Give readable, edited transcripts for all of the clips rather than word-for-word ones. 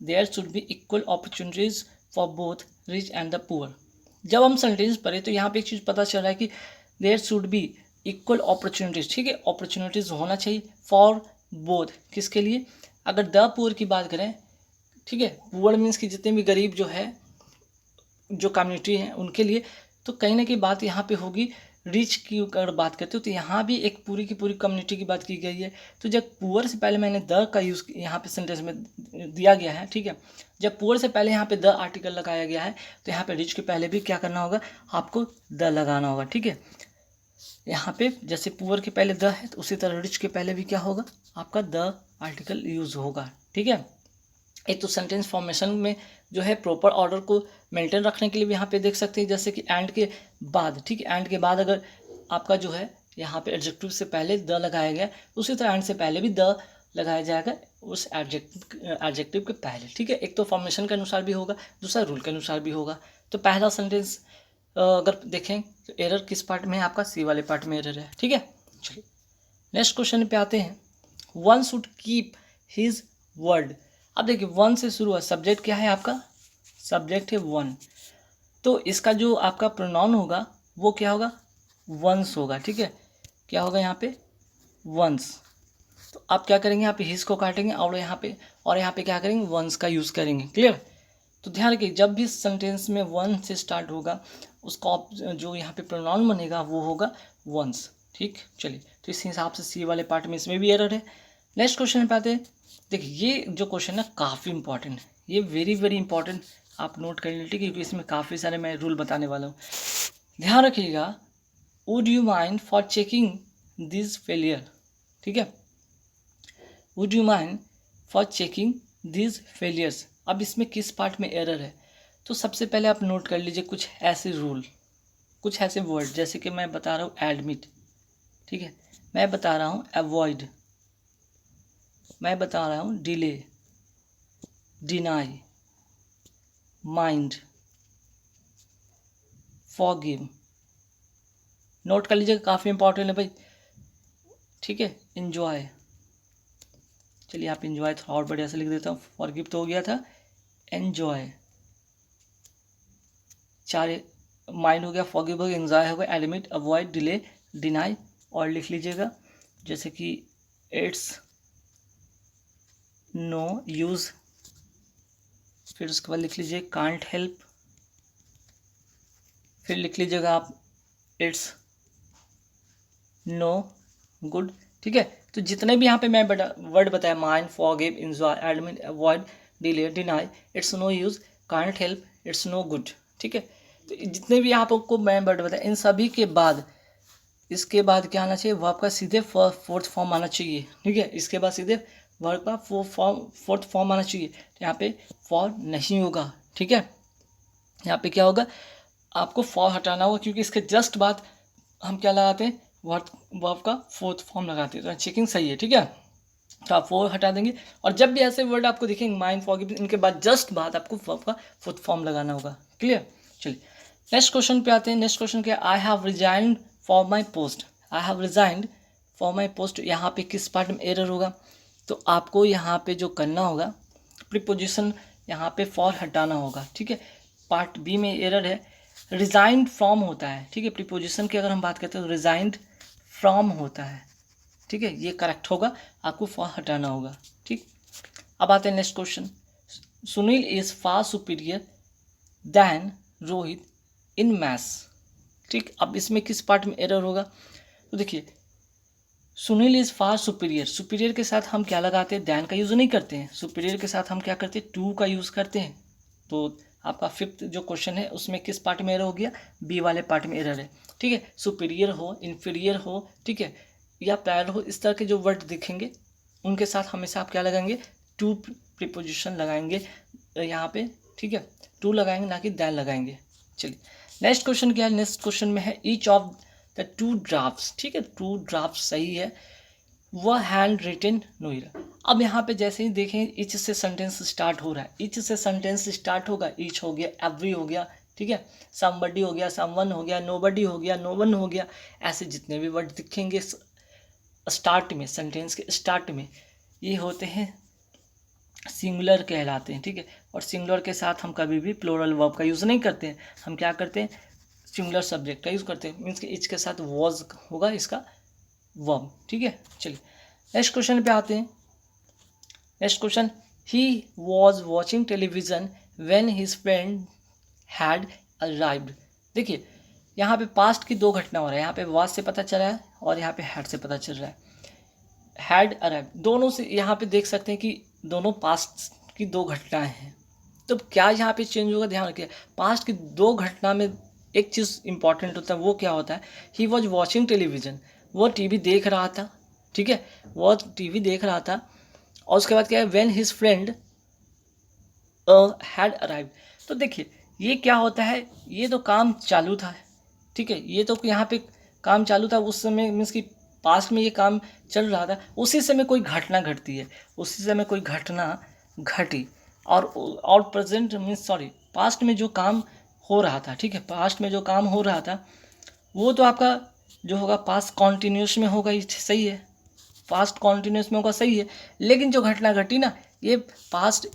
There should be equal opportunities for both rich and the poor. जब हम sentence पढ़े तो यहाँ पे एक चीज़ पता चल रहा है कि there should be equal opportunities, ठीक है, अपॉर्चुनिटीज होना चाहिए फॉर बोथ, किसके लिए, अगर द पुअर की बात करें, ठीक है, पुअर मीन्स कि जितने भी गरीब जो है, जो कम्युनिटी है उनके लिए, तो कहीं ना कहीं बात यहाँ पे होगी रिच की अगर बात करते हो तो यहाँ भी एक पूरी की पूरी कम्युनिटी की बात की गई है। तो जब पुअर से पहले मैंने द का यूज़ यहाँ पे सेंटेंस में दिया गया है, ठीक है, जब पुअर से पहले यहाँ पे द आर्टिकल लगाया गया है तो यहाँ पे रिच के पहले भी क्या करना होगा, आपको द लगाना होगा, ठीक है। यहाँ पे जैसे पुअर के पहले द है तो उसी तरह रिच के पहले भी क्या होगा, आपका द आर्टिकल यूज़ होगा, ठीक है। एक तो सेंटेंस फॉर्मेशन में जो है प्रॉपर ऑर्डर को मेंटेन रखने के लिए भी यहाँ पे देख सकते हैं, जैसे कि एंड के बाद, ठीक है, एंड के बाद अगर आपका जो है यहाँ पे एडजेक्टिव से पहले द लगाया गया, उसी तरह एंड से पहले भी द लगाया जाएगा उस एडजेक्टिव के पहले, ठीक है। एक तो फॉर्मेशन के अनुसार भी होगा, दूसरा रूल के अनुसार भी होगा। तो पहला सेंटेंस अगर देखें तो एरर किस पार्ट में है, आपका सी वाले पार्ट में एरर है, ठीक है। चलिए नेक्स्ट क्वेश्चन पे आते हैं। One should keep his word. अब देखिए वन से शुरू है, सब्जेक्ट क्या है आपका, सब्जेक्ट है वन, तो इसका जो आपका प्रोनाउन होगा वो क्या होगा, वंस होगा, ठीक है, क्या होगा यहाँ पे, वंस। तो आप क्या करेंगे, यहाँ पे हिज को काटेंगे और यहाँ पे क्या करेंगे, वंस का यूज़ करेंगे, क्लियर। तो ध्यान रखिए जब भी सेंटेंस में वन से स्टार्ट होगा उसका जो यहाँ पे प्रोनाउन बनेगा वो होगा वंस, ठीक। चलिए तो इस हिसाब से सी वाले पार्ट में इसमें भी एरर है। नेक्स्ट क्वेश्चन पे आते हैं। देखिए ये जो क्वेश्चन है काफ़ी इंपॉर्टेंट है, ये वेरी वेरी इंपॉर्टेंट, आप नोट कर लीजिए क्योंकि इसमें काफ़ी सारे मैं रूल बताने वाला हूँ, ध्यान रखिएगा। Would you mind for checking this failure, ठीक है, would you mind for checking this failures. अब इसमें किस पार्ट में एरर है, तो सबसे पहले आप नोट कर लीजिए कुछ ऐसे रूल, कुछ ऐसे वर्ड, जैसे कि मैं बता रहा हूँ एडमिट, ठीक है, मैं बता रहा हूँ अवॉइड, मैं बता रहा हूँ delay, deny, mind, forgive. Note कर लीजिएगा काफ़ी इंपॉर्टेंट है भाई, ठीक है। एंजॉय, चलिए आप एंजॉय थोड़ा और बढ़िया से लिख देता हूँ, फॉरगिव तो हो गया था, एंजॉय, चार माइंड हो गया, फॉरगिव हो गया, एंजॉय हो गया, एडमिट, अवॉइड, डिले, डिनाई, और लिख लीजिएगा जैसे कि इट्स नो यूज़, फिर उसके बाद लिख लीजिए कांट हेल्प, फिर लिख लीजिएगा आप इट्स नो गुड, ठीक है। तो जितने भी यहाँ पे मैं वर्ड बताया, mind, forgive, enjoy, admit, avoid, delay, deny, it's no use, can't help, it's no good, ठीक है। तो जितने भी आपको मैं वर्ड बताया इन सभी के बाद, इसके बाद क्या आना चाहिए, वर्ब का सीधे फोर्थ फॉर्म आना चाहिए, ठीक है। इसके बाद सीधे वर्ब का फोर्थ फॉर्म आना चाहिए, तो यहाँ पे फॉर नहीं होगा, ठीक है। यहाँ पे क्या होगा, आपको फॉर हटाना होगा क्योंकि इसके जस्ट बाद हम क्या लगाते हैं, वर्ब का फोर्थ फॉर्म लगाते हैं, तो चेकिंग सही है, ठीक है। तो आप फोर हटा देंगे और जब भी ऐसे वर्ड आपको दिखेंगे माइंड, फॉरगिव, इनके बाद जस्ट बाद आपको वर्ब का फोर्थ फॉर्म लगाना होगा, क्लियर। चलिए नेक्स्ट क्वेश्चन पे आते हैं। नेक्स्ट क्वेश्चन क्या, I have resigned for my post, I have resigned for my post, यहाँ पे किस पार्ट में एरर होगा, तो आपको यहाँ पे जो करना होगा प्रीपोजिशन यहाँ पे फॉर हटाना होगा, ठीक है। पार्ट बी में एरर है, रिजाइंड फ्रॉम होता है, ठीक है, प्रीपोजिशन की अगर हम बात करते हैं तो रिजाइंड फ्रॉम होता है, ठीक है, ये करेक्ट होगा, आपको फॉर हटाना होगा, ठीक। अब आते हैं next question, Sunil is far superior then Rohit in maths, ठीक। अब इसमें किस पार्ट में एरर होगा, तो देखिए Sunil is far superior, superior के साथ हम क्या लगाते हैं, दैन का यूज़ नहीं करते हैं, सुपीरियर के साथ हम क्या करते हैं, टू का यूज़ करते हैं। तो आपका फिफ्थ जो क्वेश्चन है उसमें किस पार्ट में एरर हो गया, बी वाले पार्ट में एरर है, ठीक है। सुपीरियर हो, इन्फीरियर हो, ठीक है, या प्रायर हो, इस तरह के जो वर्ड दिखेंगे उनके साथ हमेशा आप क्या लगाएंगे, टू प्रीपोजिशन लगाएंगे यहाँ पे, ठीक है, टू लगाएंगे ना कि दैन लगाएंगे। चलिए नेक्स्ट क्वेश्चन क्या है, नेक्स्ट क्वेश्चन में है each of the two drafts, ठीक है, टू ड्राफ्ट सही है, वह हैंड रिटन नोइर। अब यहाँ पे जैसे ही देखें ईच से सेंटेंस स्टार्ट हो रहा है, ईच से सेंटेंस स्टार्ट होगा, ईच हो गया, एवरी हो गया, ठीक है, समबडी हो गया, समवन हो गया, नोबडी हो गया, नोवन हो गया, ऐसे जितने भी वर्ड दिखेंगे स्टार्ट में, सेंटेंस के स्टार्ट में, ये होते हैं सिंगुलर कहलाते हैं, ठीक है। और सिंगुलर के साथ हम कभी भी प्लूरल वर्ब का यूज़ नहीं करते हैं, हम क्या करते हैं, सिंगुलर सब्जेक्ट का यूज़ करते हैं, मीन्स कि इच के साथ वॉज होगा इसका वर्ब, ठीक है। चलिए नेक्स्ट क्वेश्चन पे आते हैं। Next question, he was watching television when his friend had arrived. देखिए यहाँ पे पास्ट की दो घटना हो रहा है, यहाँ पे वॉज से पता चल रहा है और यहाँ पे हैड से पता चल रहा है। हैड अराइव दोनों से यहाँ पे देख सकते हैं कि दोनों पास्ट की दो घटनाएं हैं। तो क्या यहाँ पे चेंज होगा, ध्यान रखिए। पास्ट की दो घटना में एक चीज़ इंपॉर्टेंट होता है, वो क्या होता है, ही वॉज वॉचिंग टेलीविज़न, वो टीवी देख रहा था, ठीक है, वो टीवी देख रहा था। और उसके बाद क्या है, when his friend had arrive. तो देखिए ये क्या होता है, ये तो काम चालू था, ठीक है, ये तो यहाँ पे काम चालू था उस समय, मीन्स कि पास्ट में ये काम चल रहा था, उसी समय कोई घटना घटती है, उसी समय कोई घटना घटी। और प्रेजेंट मीन्स सॉरी पास्ट में जो काम हो रहा था, ठीक है, पास्ट में जो काम हो रहा था वो तो आपका जो होगा पास्ट कॉन्टिन्यूस में होगा, ये सही है, पास्ट कॉन्टिन्यूस में होगा, सही है। लेकिन जो घटना घटी ना, ये पास्ट,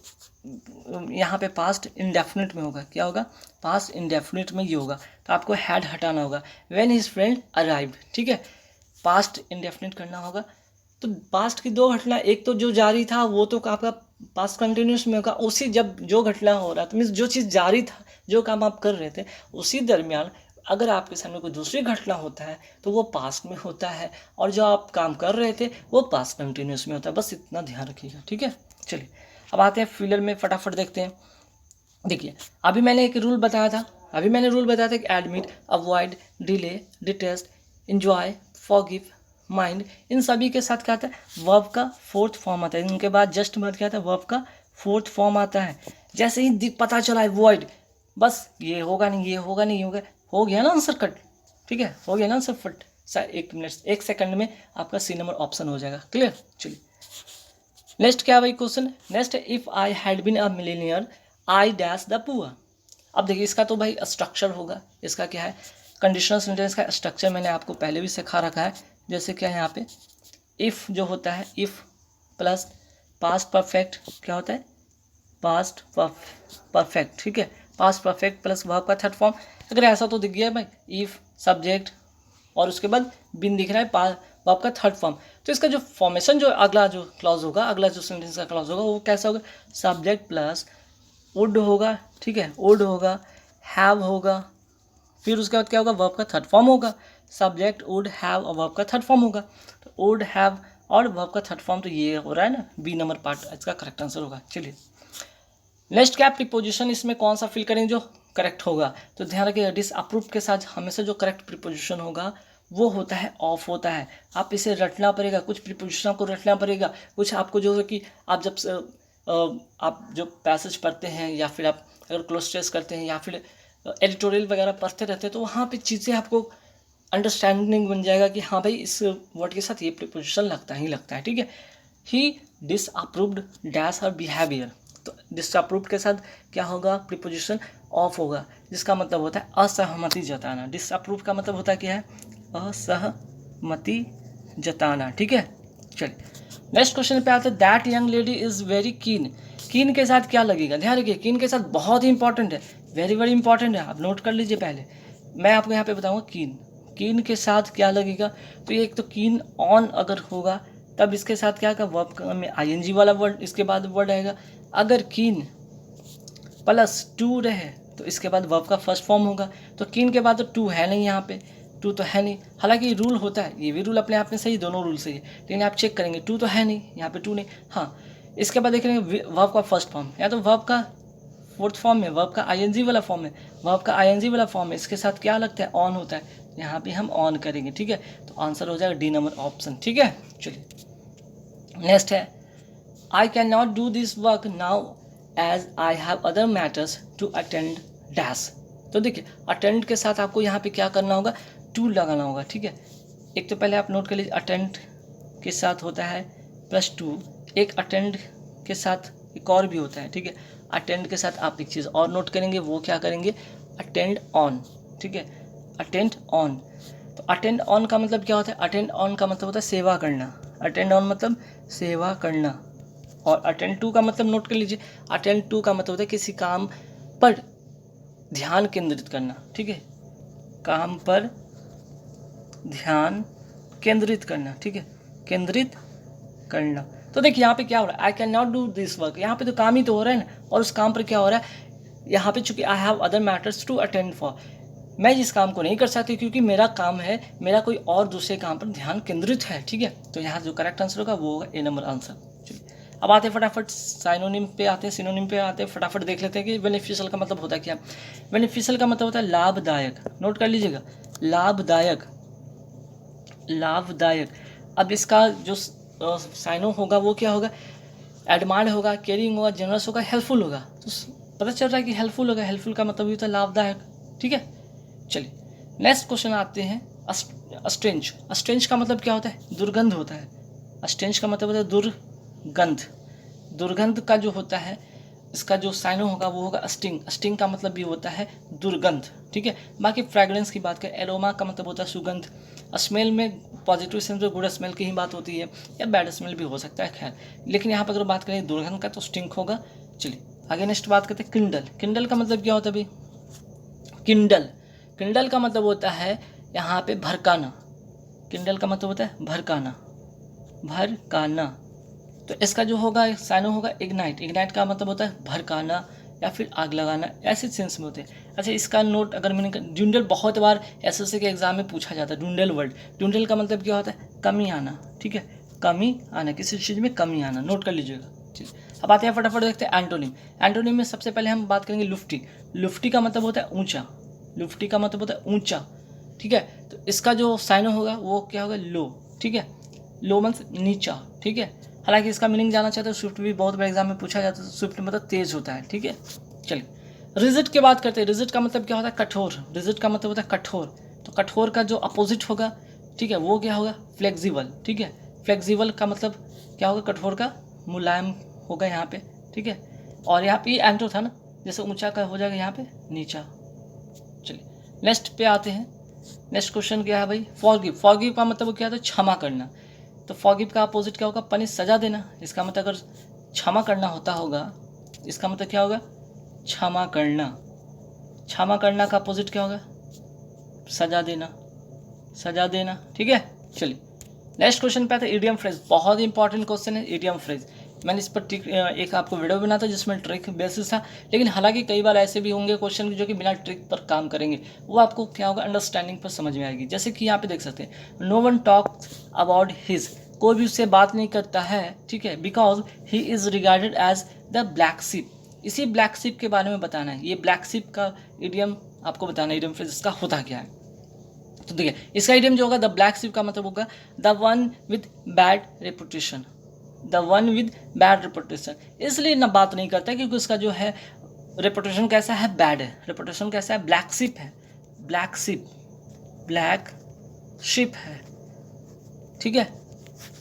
यहाँ पे पास्ट इंडेफिनिट में होगा, क्या होगा, पास्ट इंडेफिनिट में ये होगा, तो आपको हैड हटाना होगा। व्हेन हिज फ्रेंड अराइव्ड, ठीक है, पास्ट इंडेफिनिट करना होगा। तो पास्ट की दो घटना, एक तो जो जारी था वो तो आपका पास्ट कंटिन्यूस में होगा, उसी जब जो घटना हो रहा था, मीन्स जो चीज़ जारी था, जो काम आप कर रहे थे उसी दरमियान अगर आपके सामने कोई दूसरी घटना होता है तो वो पास्ट में होता है, और जो आप काम कर रहे थे वो पास्ट कंटिन्यूस में होता है, बस इतना ध्यान रखिएगा, ठीक है। चलिए अब आते हैं फिलर में, फटाफट देखते हैं। देखिए अभी मैंने एक रूल बताया था, कि admit, avoid, delay, detest, enjoy, forgive, mind, इन सभी के साथ क्या आता है, वर्ब का फोर्थ फॉर्म आता है। इनके बाद जस्ट बाद क्या आता है, वर्ब का फोर्थ फॉर्म आता है। जैसे ही पता चला है वॉइड, बस ये होगा नहीं, ये होगा नहीं, हो गया ना आंसर कट, ठीक है, हो गया ना आंसर फट, एक मिनट, एक सेकंड में आपका सी नंबर ऑप्शन हो जाएगा, क्लियर। चलिए नेक्स्ट क्या भाई question, next, if I had been a millionaire I dash the poor. अब देखिए इसका तो भाई स्ट्रक्चर होगा, इसका क्या है, कंडीशनल सेंटेंस का स्ट्रक्चर मैंने आपको पहले भी सिखा रखा है। जैसे क्या है यहाँ पे, इफ़ जो होता है, इफ़ प्लस पास्ट परफेक्ट, क्या होता है, पास्ट परफेक्ट, ठीक है, पास्ट परफेक्ट प्लस वर्ब का थर्ड फॉर्म। अगर ऐसा तो दिख गया है भाई, इफ़ सब्जेक्ट और उसके बाद बिन दिख रहा है वर्ब का थर्ड फॉर्म, तो इसका जो फॉर्मेशन, जो अगला जो क्लॉज होगा, अगला जो सेंटेंस का क्लॉज होगा वो कैसा होगा, सब्जेक्ट प्लस वुड होगा, ठीक है, वुड होगा, हैव होगा, फिर उसके बाद क्या होगा, वर्ब का थर्ड फॉर्म होगा, सब्जेक्ट वुड हैव और वर्ब का थर्ड फॉर्म होगा। तो वुड हैव और वर्ब का थर्ड फॉर्म, तो ये हो रहा है ना, बी नंबर पार्ट इसका करेक्ट आंसर होगा। चलिए नेक्स्ट क्या, प्रीपोजिशन, इसमें कौन सा फिल करेंगे जो करेक्ट होगा, तो ध्यान रखिए डिसअप्रूव के साथ हमेशा जो करेक्ट प्रीपोजिशन होगा वो होता है ऑफ होता है। आप इसे रटना पड़ेगा, कुछ प्रीपोजिशन को रटना पड़ेगा, कुछ आपको जो है कि आप जब आप जो पैसेज पढ़ते हैं या फिर आप अगर क्लोज स्ट्रेस करते हैं या फिर एडिटोरियल वगैरह पढ़ते रहते हैं तो वहाँ पे चीज़ें आपको अंडरस्टैंडिंग बन जाएगा कि हाँ भाई इस वर्ड के साथ ये प्रीपोजिशन लगता ही लगता है, ठीक है। ही डिसअप्रूव्ड डैश हर बिहेवियर, तो डिसअप्रूव्ड के साथ क्या होगा, प्रीपोजिशन ऑफ होगा, जिसका मतलब होता है असहमति जताना। डिसअप्रूव का मतलब होता है क्या है, असहमति जताना, ठीक है। चलिए नेक्स्ट क्वेश्चन पे आते हैं, that young lady is very keen. कीन के साथ क्या लगेगा, ध्यान रखिए, कीन के साथ बहुत ही इंपॉर्टेंट है, वेरी वेरी इंपॉर्टेंट है, आप नोट कर लीजिए। पहले मैं आपको यहाँ पे बताऊँगा कीन के साथ क्या लगेगा, तो ये एक तो कीन ऑन अगर होगा तब इसके साथ क्या होगा, वर्ब में आईएनजी वाला वर्ड इसके बाद वर्ड आएगा। अगर कीन प्लस टू रहे तो इसके बाद वर्ब का फर्स्ट फॉर्म होगा, तो कीन के बाद तो टू है नहीं, यहाँ पे टू तो है नहीं, हालांकि रूल होता है, ये भी रूल अपने आप में सही, दोनों रूल सही है, लेकिन आप चेक करेंगे टू तो है नहीं, यहाँ पे टू नहीं, हाँ। इसके बाद देखेंगे वर्ब का फर्स्ट फॉर्म, या तो वर्ब का फोर्थ फॉर्म में, वर्ब का आईएनजी वाला फॉर्म है, वर्ब का आईएनजी वाला फॉर्म है, इसके साथ क्या लगता है, ऑन होता है, यहाँ पे हम ऑन करेंगे, ठीक है, तो आंसर हो जाएगा डी नंबर ऑप्शन, ठीक है। चलिए नेक्स्ट है, I can not do this work now as I have other matters to attend dash. तो देखिए अटेंड के साथ आपको यहाँ पे क्या करना होगा, टू लगाना होगा, ठीक है। एक तो पहले आप नोट कर लीजिए, अटेंड के साथ होता है प्लस टू, एक अटेंड के साथ एक और भी होता है, ठीक है। अटेंड के साथ आप एक चीज़ और नोट करेंगे, वो क्या करेंगे, अटेंड ऑन, ठीक है, अटेंड ऑन। तो अटेंड ऑन का मतलब क्या होता है, अटेंड ऑन का मतलब होता है सेवा करना, अटेंड ऑन मतलब सेवा करना, और अटेंड टू का मतलब नोट कर लीजिए, अटेंड टू का मतलब होता है किसी काम पर ध्यान केंद्रित करना, ठीक है, काम पर ध्यान केंद्रित करना, ठीक है, केंद्रित करना। तो देखिए यहाँ पे क्या हो रहा है, I can not do this work, यहाँ पे तो काम ही तो हो रहा है ना, और उस काम पर क्या हो रहा है, यहाँ पे चूंकि I have other matters to attend for, मैं जिस काम को नहीं कर सकती क्योंकि मेरा काम है, मेरा कोई और दूसरे काम पर ध्यान केंद्रित है, ठीक है। तो यहाँ जो करेक्ट आंसर होगा वो होगा ए नंबर आंसर। चलिए अब आते हैं फटाफट साइनोनिम पे आते हैं, सिनोनिम पे आते हैं, फटाफट देख लेते हैं कि बेनिफिशियल का मतलब होता है क्या। बेनिफिशियल का मतलब होता है लाभदायक, नोट कर लीजिएगा, लाभदायक, लाभदायक। अब इसका जो साइनो होगा वो क्या होगा, एडमायर्ड होगा, केयरिंग होगा, जनरस होगा, हेल्पफुल होगा। तो पता चल रहा है कि हेल्पफुल होगा, हेल्पफुल का मतलब भी होता है लाभदायक, ठीक है। चलिए नेक्स्ट क्वेश्चन आते हैं, अस्ट्रेंज। अस्ट्रेंज का मतलब क्या होता है, दुर्गंध होता है। अस्ट्रेंज का मतलब होता है दुर्गंध, दुर्गंध का जो होता है इसका जो साइनो होगा वो होगा स्टिंग, स्टिंग का मतलब भी होता है दुर्गंध, ठीक है। बाकी फ्रेग्रेंस की बात करें, एरोमा का मतलब होता है सुगंध। स्मेल में पॉजिटिव सेंस में गुड स्मेल की ही बात होती है, या बैड स्मेल भी हो सकता है, खैर। लेकिन यहाँ पर अगर बात करें दुर्गंध का तो स्टिंग होगा। चलिए आगे नेक्स्ट बात करते हैं किंडल। किंडल का मतलब क्या होता है भाई, किंडल, किंडल का मतलब होता है यहाँ पे भड़काना। किंडल का मतलब होता है भड़काना, भड़काना। तो इसका जो होगा साइनो होगा इग्नाइट। इग्नाइट का मतलब होता है भड़काना या फिर आग लगाना, ऐसे सेंस में होते हैं। अच्छा इसका नोट अगर मैंने, ड्यूंडल बहुत बार एसएससी के एग्जाम में पूछा जाता है, ड्यूंडल वर्ड। ड्यूंडल का मतलब क्या होता है, कमी आना, ठीक है, कमी आना, किसी चीज़ में कमी आना, नोट कर लीजिएगा। ठीक, अब आते हैं फटाफट देखते हैं एंटोनिम। एंटोनिम में सबसे पहले हम बात करेंगे लुफ्टी। लुफ्टी का मतलब होता है ऊंचा, लुफ्टी का मतलब होता है ऊंचा, ठीक है। तो इसका जो साइनो होगा वो क्या होगा, लो, ठीक है, लो मीन्स नीचा, ठीक है। हालांकि इसका मीनिंग जाना चाहते हो, स्विफ्ट भी बहुत बड़े एग्जाम में पूछा जाता है, तो स्विफ्ट मतलब तेज होता है, ठीक है। चलिए रिजिड की बात करते हैं। रिजिड का मतलब क्या होता है, कठोर। रिजिड का मतलब होता है कठोर। तो कठोर का जो अपोजिट होगा, ठीक है, वो क्या होगा, फ्लेक्सिबल, ठीक है। फ्लेक्सिबल का मतलब क्या होगा, कठोर का मुलायम होगा यहाँ पे, ठीक है। और यहाँ पे एंटो था ना, जैसे ऊंचा का हो जाएगा यहाँ पे नीचा। चलिए नेक्स्ट पे आते हैं। नेक्स्ट क्वेश्चन क्या है भाई, फॉरगिव। फॉरगिव का मतलब क्या होता है, क्षमा करना। तो फॉरगिव का अपोजिट क्या होगा, पनिश, सजा देना। इसका मतलब अगर क्षमा करना होता होगा, इसका मतलब क्या होगा, क्षमा करना। क्षमा करना का अपोजिट क्या होगा, सजा देना, सजा देना, ठीक है। चलिए नेक्स्ट क्वेश्चन पे आते हैं, इडियम फ्रेज। बहुत इंपॉर्टेंट क्वेश्चन है इडियम फ्रेज। मैंने इस पर एक आपको वीडियो बना था जिसमें ट्रिक बेसिस था, लेकिन हालांकि कई बार ऐसे भी होंगे क्वेश्चन जो कि बिना ट्रिक पर काम करेंगे, वो आपको क्या होगा, अंडरस्टैंडिंग पर समझ में आएगी। जैसे कि यहाँ पे देख सकते हैं, no one talk about his, कोई भी उससे बात नहीं करता है, ठीक है, because he is regarded as the black sheep. इसी ब्लैक शिप के बारे में बताना है, ये ब्लैक शिप का इडियम आपको बताना है, इडियम फ्रेज इसका होता क्या है। तो देखिए इसका इडियम जो होगा, द ब्लैक शिप का मतलब होगा the one with bad reputation, the one with bad reputation. इसलिए ना बात नहीं करता क्योंकि उसका जो है रेपुटेशन कैसा है, बैड है। रेपुटेशन कैसा है, ब्लैक शिप है, ब्लैक शिप, ब्लैक शिप है, ठीक है।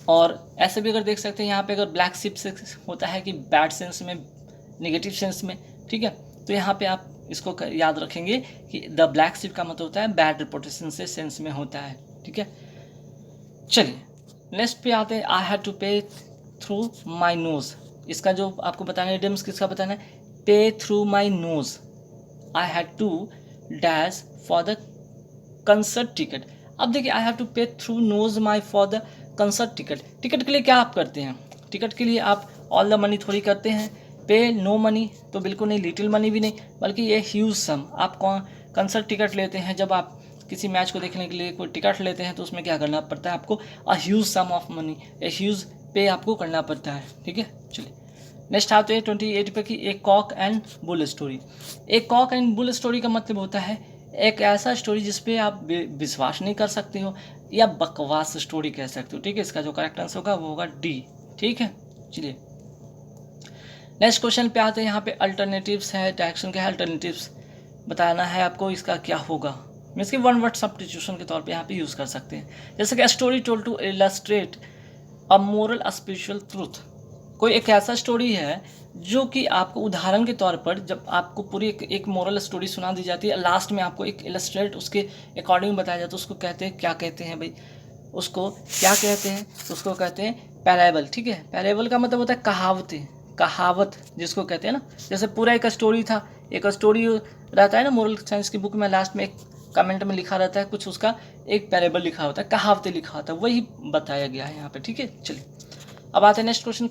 और ऐसे भी अगर देख सकते हैं यहाँ पे, अगर ब्लैक शिप से होता है कि बैड सेंस में, नेगेटिव सेंस में, ठीक है। तो यहाँ पे आप इसको याद रखेंगे कि द ब्लैक शिप का मतलब होता है बैड रेपुटेशन से सेंस में होता है, ठीक है। चलिए नेक्स्ट पे आते हैं, आई had to pay through my knows. इसका जो आपको बताना है इडियम्स किसका बताना है, pay through my nose, I had to dash for the concert ticket. अब देखिए I have to pay through nose my for the concert ticket. Ticket के लिए क्या आप करते हैं, टिकट के लिए आप ऑल द मनी थोड़ी करते हैं, पे नो मनी तो बिल्कुल नहीं, लिटिल मनी भी नहीं, बल्कि ये ह्यूज सम। आप कंसर्ट टिकट लेते हैं, जब आप किसी मैच को देखने के लिए कोई टिकट लेते हैं तो उसमें क्या करना पड़ता है आपको, a huge sum of money, a huge पे आपको करना पड़ता है, ठीक है। चलिए नेक्स्ट आते हैं 28 पे की, एक कॉक एंड बुल स्टोरी। एक कॉक एंड बुल स्टोरी का मतलब होता है एक ऐसा स्टोरी जिसपे आप विश्वास नहीं कर सकते हो, या बकवास स्टोरी कह सकते हो, ठीक है। इसका जो करेक्ट आंसर होगा वो होगा डी, ठीक है। चलिए नेक्स्ट क्वेश्चन पे आते हैं, यहाँ पे अल्टरनेटिव्स है, डायरेक्शन के अल्टरनेटिव्स बताना है आपको, इसका क्या होगा। मीन्स कि वन वर्ड सब्स्टिट्यूशन के तौर पे यहाँ पे यूज़ कर सकते हैं। जैसे कि story told to illustrate a moral spiritual truth. कोई एक ऐसा स्टोरी है जो कि आपको उदाहरण के तौर पर, जब आपको पूरी एक मोरल स्टोरी सुना दी जाती है, लास्ट में आपको एक इलस्ट्रेट उसके अकॉर्डिंग बताया जाता है, उसको कहते हैं, क्या कहते हैं भाई, उसको क्या कहते हैं, उसको कहते हैं पैराबल, ठीक है। पैराबल का मतलब होता है कहावतें, कहावत जिसको कहते हैं ना। जैसे पूरा एक स्टोरी था, एक स्टोरी रहता है ना मोरल साइंस की बुक में, लास्ट में एक कमेंट में लिखा रहता है कुछ, उसका एक पैराबल लिखा होता है, कहावतें लिखा होता है, वही बताया गया है यहाँ पे, ठीक है। चलिए अब आते हैं next question,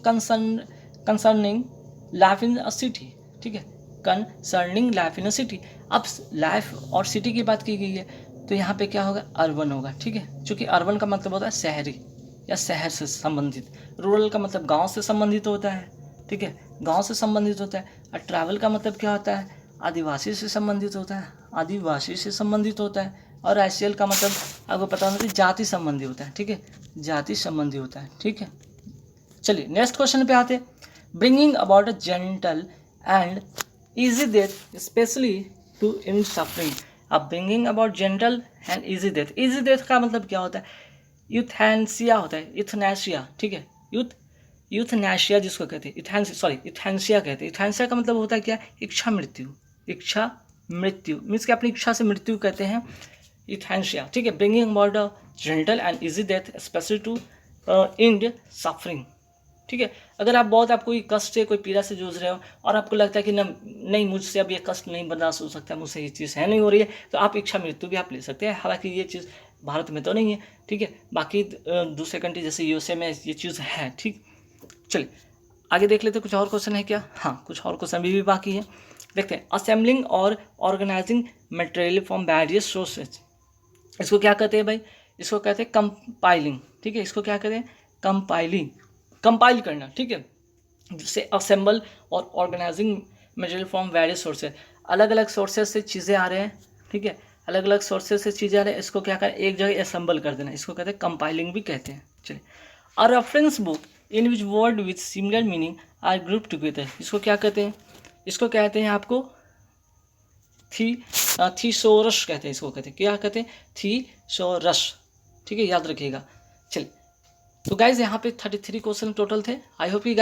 concerning life in a city, ठीक है। Concerning life in a city, अब लाइफ और सिटी की बात की गई है, तो यहाँ पे क्या होगा, अर्बन होगा, ठीक है। चूँकि अर्बन का मतलब होता है शहरी या शहर से संबंधित, रूरल का मतलब गांव से संबंधित होता है, ठीक है, गांव से संबंधित होता है। और ट्रैवल का मतलब क्या होता है, आदिवासी से संबंधित होता है, आदिवासी से संबंधित होता है। और राशियल का मतलब आपको पता होना चाहिए, जाति संबंधी होता है, ठीक है, जाति संबंधी होता है, ठीक है। चलिए नेक्स्ट क्वेश्चन पे आते हैं, bringing about a gentle and easy death specially to in suffering. अब bringing about gentle and easy death, easy death का मतलब क्या होता है, यूथैनेसिया होता है, यूथनेशिया, ठीक है, यूथनेशिया जिसको कहते हैं, इथेंसिया कहते हैं। इथेंसिया का मतलब होता है क्या, इच्छा मृत्यु, इच्छा मृत्यु मीन्स कि अपनी इच्छा से मृत्यु कहते हैं, इथेंसिया, ठीक है। Bringing about a gentle and easy death specially to end suffering, ठीक है। अगर आप कोई कष्ट से, कोई पीड़ा से जूझ रहे हो और आपको लगता है कि नहीं मुझसे अब ये कष्ट नहीं बर्दाश्त हो सकता, मुझसे ये चीज़ है नहीं हो रही है, तो आप इच्छा मृत्यु भी आप ले सकते हैं। हालांकि ये चीज़ भारत में तो नहीं है, ठीक है, बाकी दूसरे कंट्री जैसे यूएसए में ये चीज़ है, ठीक। चलिए आगे देख लेते हैं, कुछ और क्वेश्चन है क्या, हाँ कुछ और क्वेश्चन भी बाकी है, देखते हैं। असेंबलिंग और organizing material from various sources, इसको क्या कहते हैं भाई, इसको कहते हैं कंपाइलिंग, ठीक है, इसको क्या कहते हैं, कंपाइलिंग, कंपाइल करना, ठीक है। जिससे असेंबल और organizing material from various sources, अलग अलग सोर्सेज से चीज़ें आ रहे हैं, ठीक है, अलग अलग सोर्सेज से चीज़ें आ रहे हैं, इसको क्या करें, एक जगह असेंबल कर देना, इसको कहते हैं कंपाइलिंग भी कहते हैं। चलिए, a reference book in which word with similar meaning are group together, इसको क्या कहते हैं, इसको कहते हैं आपको थीसोरस कहते हैं, इसको कहते हैं, क्या कहते हैं, थीसोरस, ठीक है, याद रखिएगा। चलिए तो गाइज यहाँ पे 33 क्वेश्चन टोटल थे। I hope